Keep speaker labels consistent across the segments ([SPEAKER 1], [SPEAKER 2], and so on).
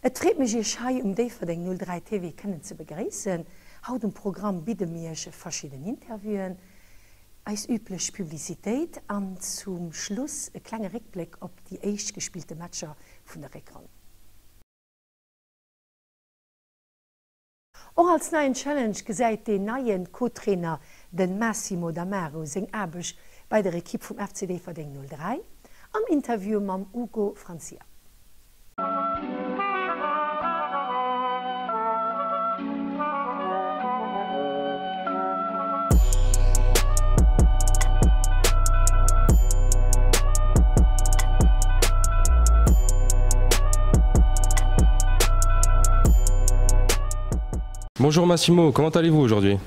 [SPEAKER 1] Es freut mich, hier DVD 03 TV kennen zu begrüßen. Heute im Programm bieten wir verschiedene Interviews, als üblich Publizität und zum Schluss ein kleiner Rückblick auf die erst gespielten Matcher von der Rückrunde. Auch als neuen Challenge gesagt den neuen Co-Trainer, den Massimo D'Amaro, sein Arbeit bei der Equipe vom FCD Verding 03, am Interview mit Hugo Francia.
[SPEAKER 2] Bonjour Massimo, comment allez-vous aujourd'hui?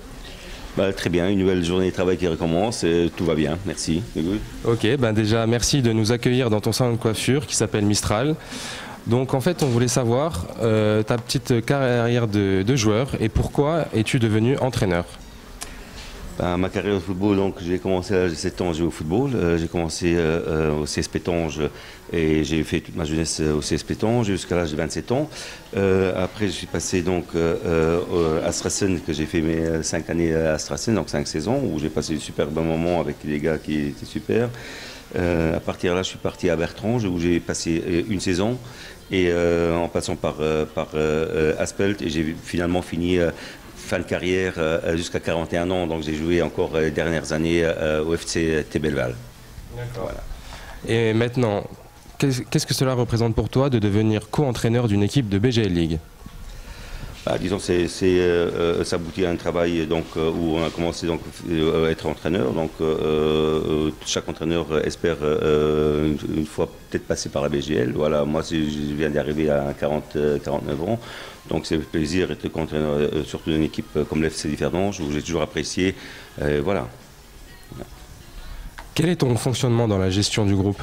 [SPEAKER 3] Très bien, une nouvelle journée de travail qui recommence, et tout va bien, merci.
[SPEAKER 2] Ok, déjà merci de nous accueillir dans ton salon de coiffure qui s'appelle Mistral. Donc en fait on voulait savoir ta petite carrière de joueur et pourquoi es-tu devenu entraîneur?
[SPEAKER 3] Ma carrière de football, donc j'ai commencé à l'âge de 7 ans à jouer au football. J'ai commencé au CS Pétange et j'ai fait toute ma jeunesse au CS Pétange jusqu'à l'âge de 27 ans. Après je suis passé donc à Strassen, que j'ai fait mes 5 années à Strassen, donc 5 saisons, où j'ai passé de super bons moments avec les gars qui étaient super. À partir de là je suis parti à Bertrange où j'ai passé une saison et en passant par Aspelt, et j'ai finalement fini fin de carrière jusqu'à 41 ans, donc j'ai joué encore les dernières années au FC Tébelval.
[SPEAKER 2] Voilà. Et maintenant, qu'est-ce que cela représente pour toi de devenir co-entraîneur d'une équipe de BGL League?
[SPEAKER 3] Disons, ça aboutit à un travail donc, où on a commencé donc, à être entraîneur. Donc, chaque entraîneur espère une fois peut-être passer par la BGL. Voilà, moi, je viens d'arriver à 49 ans. Donc, c'est un plaisir d'être entraîneur, surtout d'une équipe comme l'FC Differdange, où j'ai toujours apprécié. Voilà.
[SPEAKER 2] Quel est ton fonctionnement dans la gestion du groupe?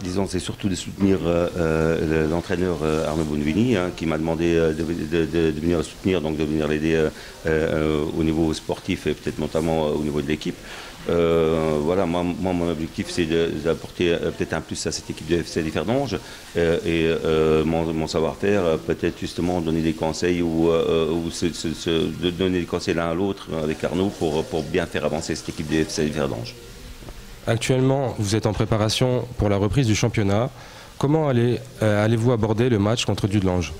[SPEAKER 3] Disons, c'est surtout de soutenir l'entraîneur Arnaud Bonvini, qui m'a demandé de venir le soutenir, donc de venir l'aider au niveau sportif et peut-être notamment au niveau de l'équipe. Voilà, moi, mon objectif, c'est d'apporter peut-être un plus à cette équipe de FC Differdange et mon savoir-faire, peut-être justement donner des conseils ou donner des conseils l'un à l'autre avec Arnaud pour bien faire avancer cette équipe de FC Differdange.
[SPEAKER 2] Actuellement, vous êtes en préparation pour la reprise du championnat. Comment allez-vous aborder le match contre Dudelange?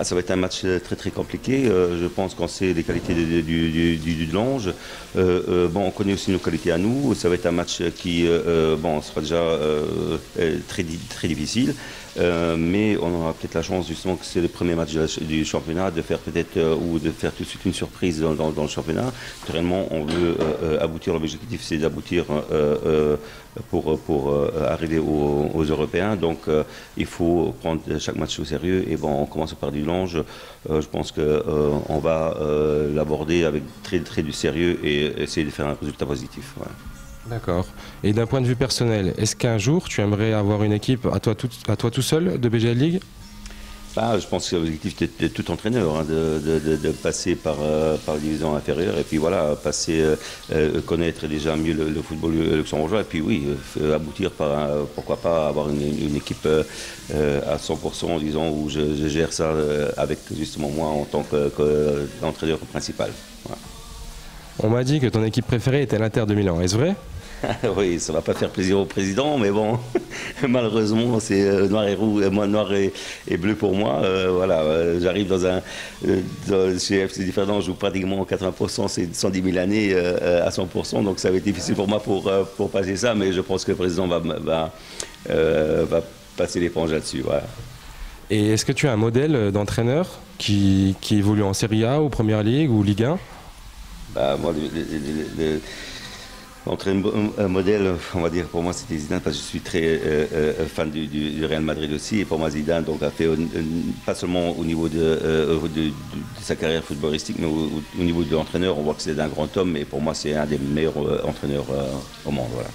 [SPEAKER 3] Ça va être un match très compliqué. Je pense qu'on sait les qualités du Dudelange. On connaît aussi nos qualités à nous. Ça va être un match qui sera déjà très difficile. Mais on aura peut-être la chance justement que c'est le premier match du championnat de faire peut-être ou de faire tout de suite une surprise dans le championnat. Naturellement, on veut aboutir. L'objectif, c'est d'aboutir pour arriver aux Européens. Donc, il faut prendre chaque match au sérieux. Et on commence par Dudelange. Je pense qu'on va l'aborder avec très du sérieux et essayer de faire un résultat positif. Voilà.
[SPEAKER 2] D'accord. Et d'un point de vue personnel, est-ce qu'un jour tu aimerais avoir une équipe à toi tout seul de BGL League?
[SPEAKER 3] Je pense que l'objectif de tout entraîneur, de passer par la division inférieure et puis voilà, connaître déjà mieux le football luxembourgeois et puis oui, aboutir pourquoi pas avoir une équipe à 100%, disons, où je gère ça avec justement moi en tant qu'entraîneur principal. Voilà.
[SPEAKER 2] On m'a dit que ton équipe préférée était l'Inter de Milan, est-ce vrai?
[SPEAKER 3] Oui, ça ne va pas faire plaisir au président, mais bon, malheureusement, c'est noir et bleu pour moi. Voilà, j'arrive chez FC Differdange où pratiquement 80% c'est 110 000 années à 100%, donc ça va être difficile pour moi pour passer ça, mais je pense que le président va passer l'éponge là-dessus. Voilà.
[SPEAKER 2] Et est-ce que tu as un modèle d'entraîneur qui évolue en Serie A ou Première Ligue ou Ligue 1?
[SPEAKER 3] Moi, un modèle, on va dire, pour moi c'était Zidane parce que je suis très fan du Real Madrid aussi, et pour moi Zidane donc, a fait pas seulement au niveau de sa carrière footballistique, mais au niveau de l'entraîneur, on voit que c'est un grand homme et pour moi c'est un des meilleurs entraîneurs au monde. Voilà.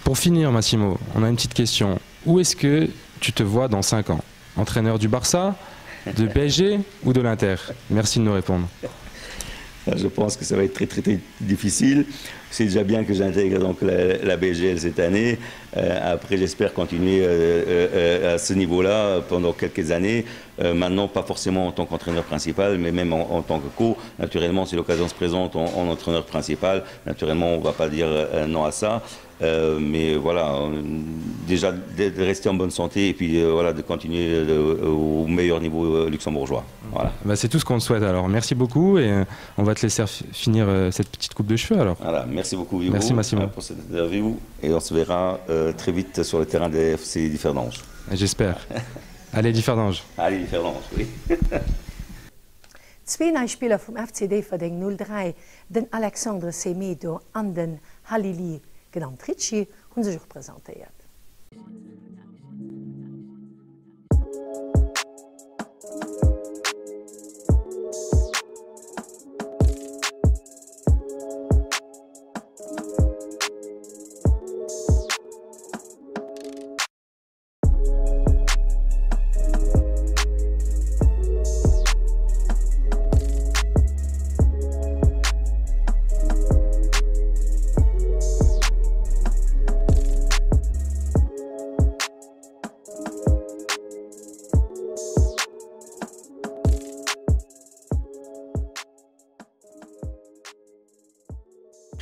[SPEAKER 2] Pour finir Massimo, on a une petite question. Où est-ce que tu te vois dans 5 ans? Entraîneur du Barça, de PSG ou de l'Inter? Merci de nous répondre.
[SPEAKER 3] Je pense que ça va être très, très, très difficile. C'est déjà bien que j'intègre donc la BGL cette année. Après, j'espère continuer à ce niveau-là pendant quelques années. Maintenant, pas forcément en tant qu'entraîneur principal, mais même en tant que co. Naturellement, si l'occasion se présente en entraîneur principal, naturellement, on ne va pas dire non à ça. Mais voilà, déjà de rester en bonne santé et puis voilà, de continuer au meilleur niveau luxembourgeois. Voilà.
[SPEAKER 2] Bah, c'est tout ce qu'on te souhaite alors. Merci beaucoup et on va te laisser finir cette petite coupe de cheveux alors.
[SPEAKER 3] Voilà, merci beaucoup Hugo.
[SPEAKER 2] Merci Massimo
[SPEAKER 3] pour cette interview et on se verra très vite sur le terrain des FC Differdange.
[SPEAKER 2] J'espère. Allez Differdange.
[SPEAKER 3] Allez Differdange, oui.
[SPEAKER 1] Zwei Spieler vom FC Differding 03, den Alexandre Semedo an den Halili genannt Ricci, haben sich auch präsentiert.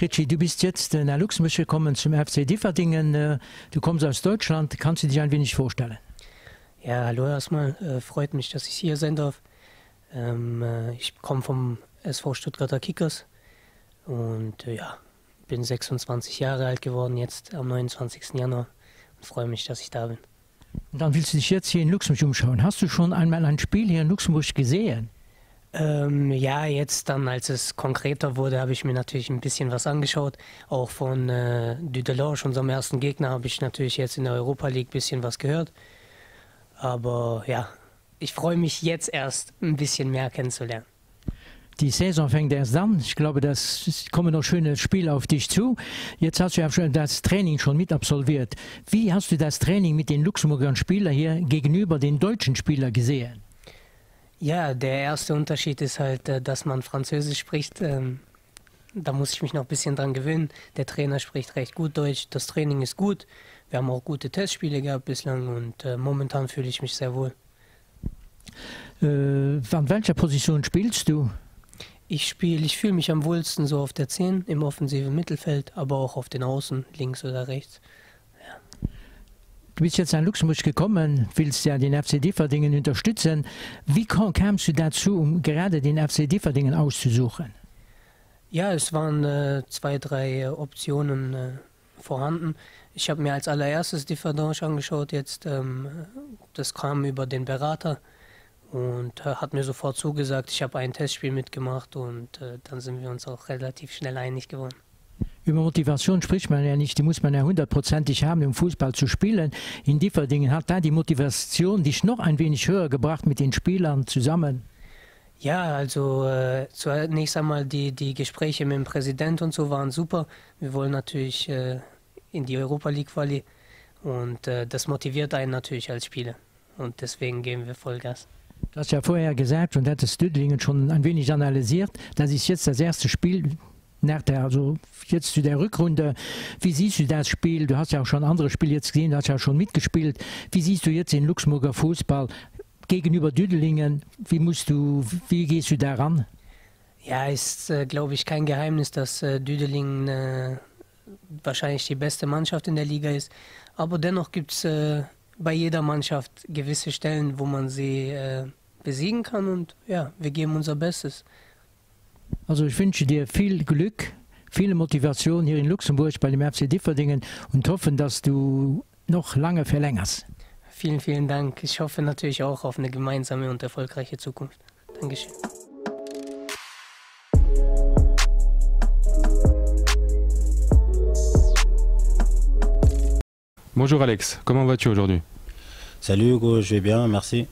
[SPEAKER 4] Ricci, du bist jetzt nach Luxemburg gekommen zum FC Differdingen. Du kommst aus Deutschland. Kannst du dir ein wenig vorstellen?
[SPEAKER 5] Ja, hallo erstmal. Freut mich, dass ich hier sein darf. Ich komme vom SV Stuttgarter Kickers und ja, bin 26 Jahre alt geworden, jetzt am 29. Januar und freue mich, dass ich da bin.
[SPEAKER 4] Und dann willst du dich jetzt hier in Luxemburg umschauen. Hast du schon einmal ein Spiel hier in Luxemburg gesehen?
[SPEAKER 5] Ja, jetzt dann, als es konkreter wurde, habe ich mir natürlich ein bisschen was angeschaut. Auch von Dudelange, unserem ersten Gegner, habe ich natürlich jetzt in der Europa League ein bisschen was gehört. Aber ja, ich freue mich jetzt erst ein bisschen mehr kennenzulernen.
[SPEAKER 4] Die Saison fängt erst an. Ich glaube, es kommen noch schöne Spiele auf dich zu. Jetzt hast du ja schon das Training schon mit absolviert. Wie hast du das Training mit den Luxemburger Spielern hier gegenüber den deutschen Spielern gesehen?
[SPEAKER 5] Ja, der erste Unterschied ist halt, dass man Französisch spricht. Da muss ich mich noch ein bisschen dran gewöhnen. Der Trainer spricht recht gut Deutsch. Das Training ist gut. Wir haben auch gute Testspiele gehabt bislang und momentan fühle ich mich sehr wohl.
[SPEAKER 4] An welcher Position spielst du?
[SPEAKER 5] Ich fühle mich am wohlsten so auf der 10 im offensiven Mittelfeld, aber auch auf den Außen, links oder rechts.
[SPEAKER 4] Du bist jetzt nach Luxemburg gekommen, willst ja den FC Differdingen unterstützen. Wie kamst du dazu, um gerade den FC Differdingen auszusuchen?
[SPEAKER 5] Ja, es waren 2, 3 Optionen vorhanden. Ich habe mir als allererstes Differdange angeschaut jetzt. Das kam über den Berater und hat mir sofort zugesagt. Ich habe ein Testspiel mitgemacht und dann sind wir uns auch relativ schnell einig geworden.
[SPEAKER 4] Über Motivation spricht man ja nicht, die muss man ja 100%ig haben, um Fußball zu spielen. In Differdingen hat da die Motivation dich noch ein wenig höher gebracht mit den Spielern zusammen.
[SPEAKER 5] Ja, also zunächst einmal die Gespräche mit dem Präsident und so waren super. Wir wollen natürlich in die Europa League Quali und das motiviert einen natürlich als Spieler und deswegen geben wir Vollgas.
[SPEAKER 4] Du hast ja vorher gesagt und hattest Dödelingen schon ein wenig analysiert, das ist jetzt das erste Spiel. Also jetzt zu der Rückrunde, wie siehst du das Spiel? Du hast ja auch schon andere Spiele jetzt gesehen, du hast ja schon mitgespielt. Wie siehst du jetzt den Luxemburger Fußball gegenüber Dödelingen? Wie gehst du daran?
[SPEAKER 5] Ja, ist, glaube ich, kein Geheimnis, dass Dödelingen wahrscheinlich die beste Mannschaft in der Liga ist. Aber dennoch gibt es bei jeder Mannschaft gewisse Stellen, wo man sie besiegen kann. Und ja, wir geben unser Bestes.
[SPEAKER 4] Also ich wünsche dir viel Glück, viele Motivation hier in Luxemburg bei dem FC Differdingen und hoffe, dass du noch lange verlängerst.
[SPEAKER 5] Vielen, vielen Dank. Ich hoffe natürlich auch auf eine gemeinsame und erfolgreiche Zukunft. Dankeschön.
[SPEAKER 2] Bonjour Alex, comment vas-tu aujourd'hui?
[SPEAKER 6] Salut Hugo, je vais bien, merci.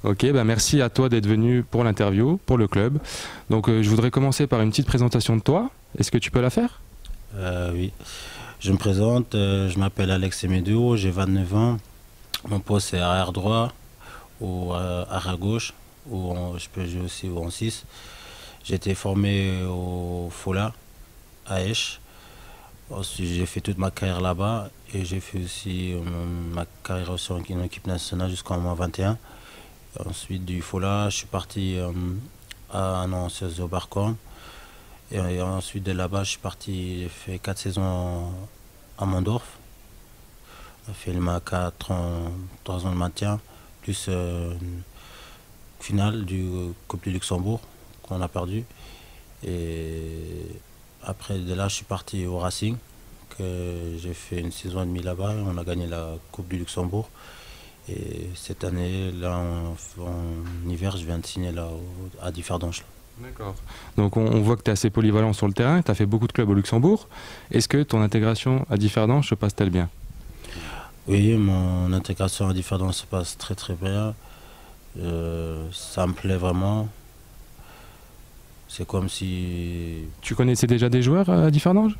[SPEAKER 2] Ok, bah merci à toi d'être venu pour l'interview, pour le club. Donc je voudrais commencer par une petite présentation de toi. Est-ce que tu peux la faire?
[SPEAKER 6] Oui, je me présente, je m'appelle Alex Semedo, j'ai 29 ans. Mon poste est arrière droit ou arrière gauche, ou je peux jouer aussi en 6. J'ai été formé au FOLA, à Esch. Ensuite, j'ai fait toute ma carrière là-bas et j'ai fait aussi ma carrière aussi en équipe nationale jusqu'en moins 21. Ensuite, du FOLA, je suis parti à un an au Barcom. Et ensuite, de là-bas, je suis parti, j'ai fait 4 saisons à Mondorf. J'ai fait le MACA 3 ans de maintien, plus une finale du Coupe du Luxembourg qu'on a perdu. Et après de là, je suis parti au Racing, que j'ai fait une saison et demie là-bas. On a gagné la Coupe du Luxembourg. Et cette année, là, en hiver, je viens de signer là, à Differdange.
[SPEAKER 2] D'accord. Donc on voit que tu es assez polyvalent sur le terrain, tu as fait beaucoup de clubs au Luxembourg. Est-ce que ton intégration à Differdange se passe-t-elle bien?
[SPEAKER 6] Oui, mon intégration à Differdange se passe très très bien. Ça me plaît vraiment. C'est comme si...
[SPEAKER 2] Tu connaissais déjà des joueurs à Differdange?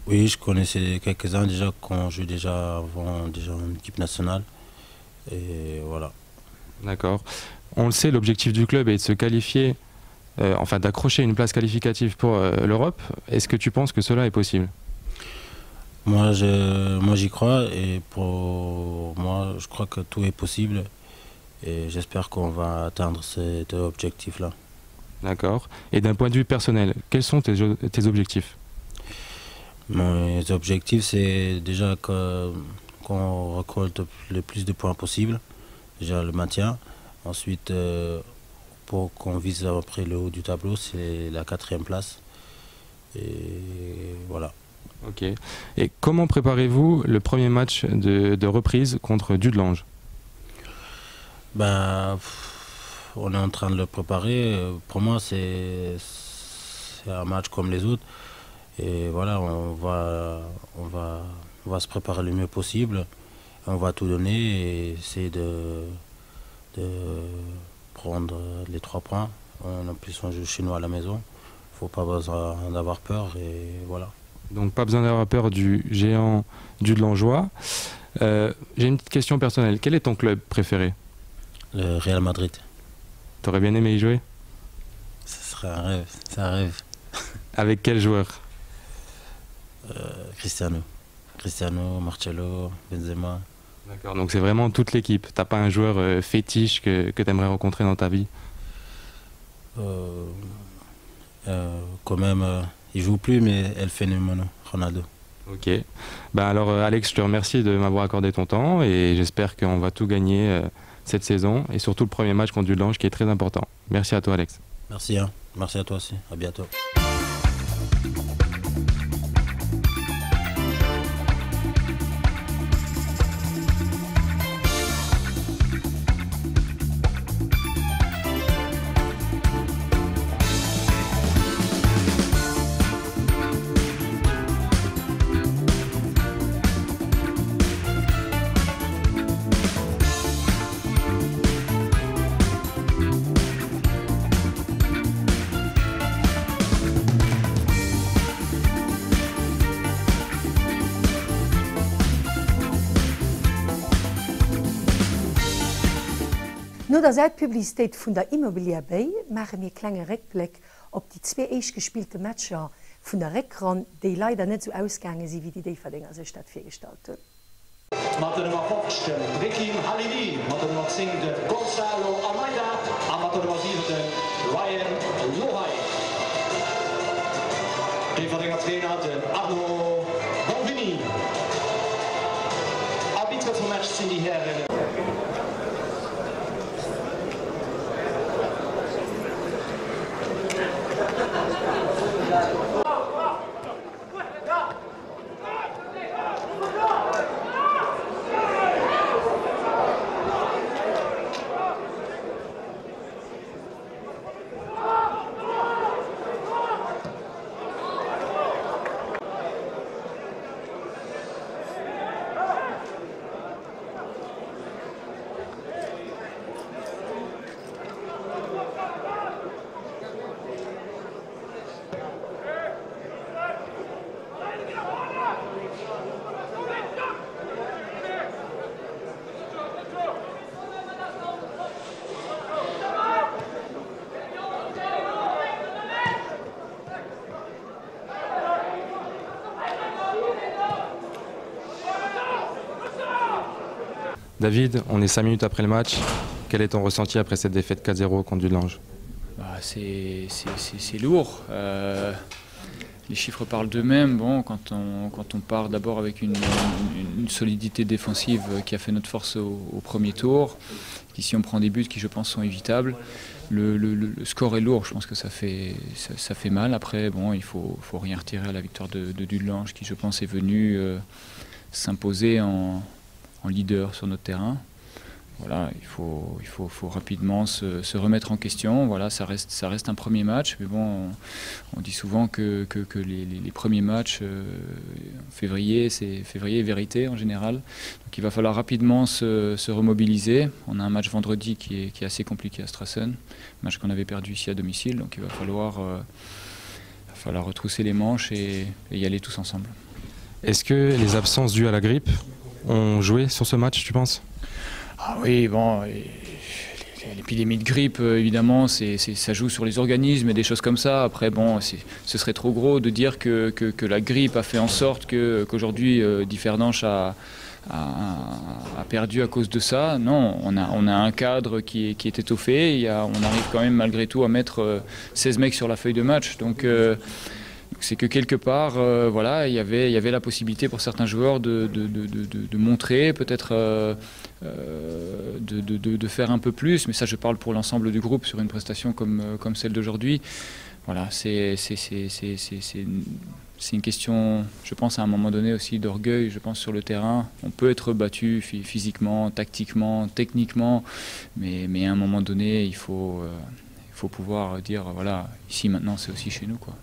[SPEAKER 6] Oui, je connaissais quelques-uns déjà quand je jouais déjà avant déjà en équipe nationale. Et voilà.
[SPEAKER 2] D'accord. On le sait, l'objectif du club est de se qualifier, enfin d'accrocher une place qualificative pour l'Europe. Est-ce que tu penses que cela est possible?
[SPEAKER 6] Moi, j'y crois et pour moi, je crois que tout est possible. Et j'espère qu'on va atteindre cet objectif-là.
[SPEAKER 2] D'accord. Et d'un point de vue personnel, quels sont tes objectifs?
[SPEAKER 6] Mes objectifs, c'est déjà qu'on récolte le plus de points possible. Déjà le maintien. Ensuite, pour qu'on vise après le haut du tableau, c'est la 4e place. Et voilà.
[SPEAKER 2] Ok. Et comment préparez-vous le premier match de reprise contre Dudelange?
[SPEAKER 6] Ben, on est en train de le préparer. Pour moi, c'est un match comme les autres. Et voilà, on va se préparer le mieux possible. On va tout donner et essayer de prendre les 3 points. En plus, on joue chez nous à la maison. Il ne faut pas besoin d'avoir peur et voilà.
[SPEAKER 2] Donc pas besoin d'avoir peur du géant Dudelangeois. J'ai une petite question personnelle. Quel est ton club préféré?
[SPEAKER 6] Le Real Madrid.
[SPEAKER 2] T'aurais bien aimé y jouer?
[SPEAKER 6] Ce serait un rêve, c'est un rêve.
[SPEAKER 2] Avec quel joueur?
[SPEAKER 6] Cristiano, Marcelo, Benzema.
[SPEAKER 2] D'accord, donc c'est vraiment toute l'équipe. T'as pas un joueur fétiche que tu aimerais rencontrer dans ta vie?
[SPEAKER 6] Quand même, il joue plus, mais El Phénomène, Ronaldo.
[SPEAKER 2] Ok. Ben alors Alex, je te remercie de m'avoir accordé ton temps et j'espère qu'on va tout gagner cette saison et surtout le premier match contre Dudelange qui est très important. Merci à toi Alex.
[SPEAKER 6] Merci, hein. Merci à toi aussi. À bientôt.
[SPEAKER 1] No der Seitpublizitéit vun der Immobilierbei mache mir klenge Reckblick op die 2 eich gespielte Matscher vun der Reckran, déi leider net so ausgange si wie die Déiverdinger se Stadt firstalt hun.
[SPEAKER 7] Mat Nummer 15 Ricky Halili, mat Nummer 10 Gonzalo Almeida, a mat Nummer 7 Ryan Lohai. Déiverdinger Trainer Arno Bonvini. Arbitre vom Match sind die Herren.
[SPEAKER 2] David, on est 5 minutes après le match. Quel est ton ressenti après cette défaite 4-0 contre Dudelange?
[SPEAKER 8] C'est lourd. Les chiffres parlent d'eux-mêmes. Bon, quand on part d'abord avec une solidité défensive qui a fait notre force au premier tour, ici on prend des buts qui je pense sont évitables. Le score est lourd, je pense que ça fait mal. Après, bon, il faut rien retirer à la victoire de Dudelange qui je pense est venu s'imposer en leader sur notre terrain. Voilà, il faut rapidement se remettre en question. Voilà, ça reste un premier match, mais bon, on dit souvent que les premiers matchs, février, c'est février et vérité en général. Donc il va falloir rapidement se remobiliser. On a un match vendredi qui est assez compliqué à Strassen, match qu'on avait perdu ici à domicile, donc il va falloir retrousser les manches et y aller tous ensemble.
[SPEAKER 2] Est-ce que les absences dues à la grippe ont joué sur ce match, tu penses?
[SPEAKER 8] Ah oui, bon, l'épidémie de grippe, évidemment, ça joue sur les organismes et des choses comme ça. Après, bon, ce serait trop gros de dire que la grippe a fait en sorte qu'aujourd'hui, Differdange a perdu à cause de ça. Non, on a un cadre qui est étoffé. On arrive quand même malgré tout à mettre 16 mecs sur la feuille de match. Donc c'est que quelque part, voilà, il y avait la possibilité pour certains joueurs de montrer, peut-être de faire un peu plus, mais ça je parle pour l'ensemble du groupe sur une prestation comme celle d'aujourd'hui. Voilà, c'est une question, je pense à un moment donné aussi d'orgueil, je pense sur le terrain. On peut être battu physiquement, tactiquement, techniquement, mais à un moment donné, il faut pouvoir dire, voilà, ici maintenant c'est aussi chez nous, quoi.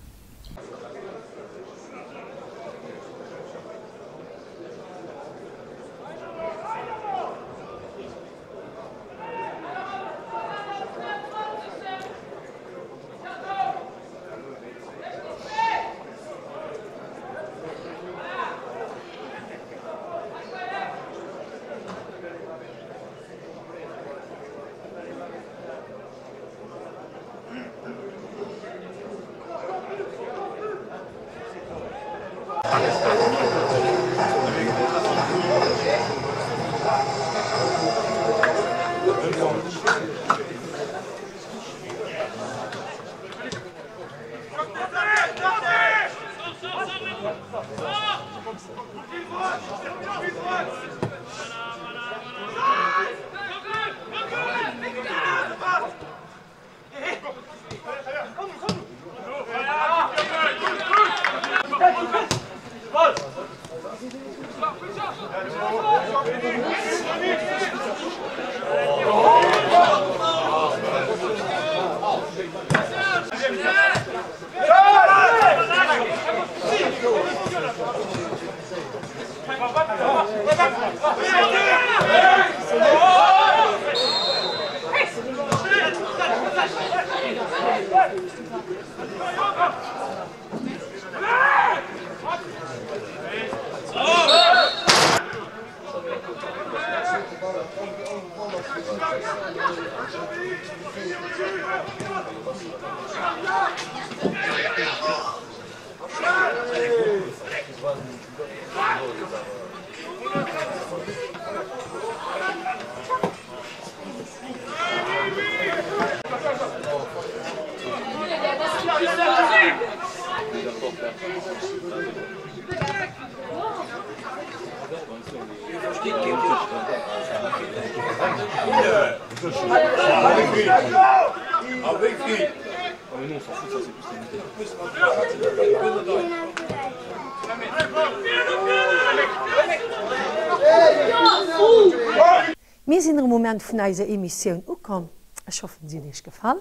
[SPEAKER 1] Wir sind im Moment von unserer Emission angekommen. Ich hoffe, es hat euch gefallen.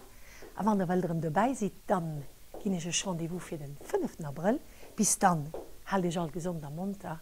[SPEAKER 1] Aber wenn ihr dabei seid, dann gehe ich ein Rendezvous für den 5. April. Bis dann, halte ich all gesund am Montag.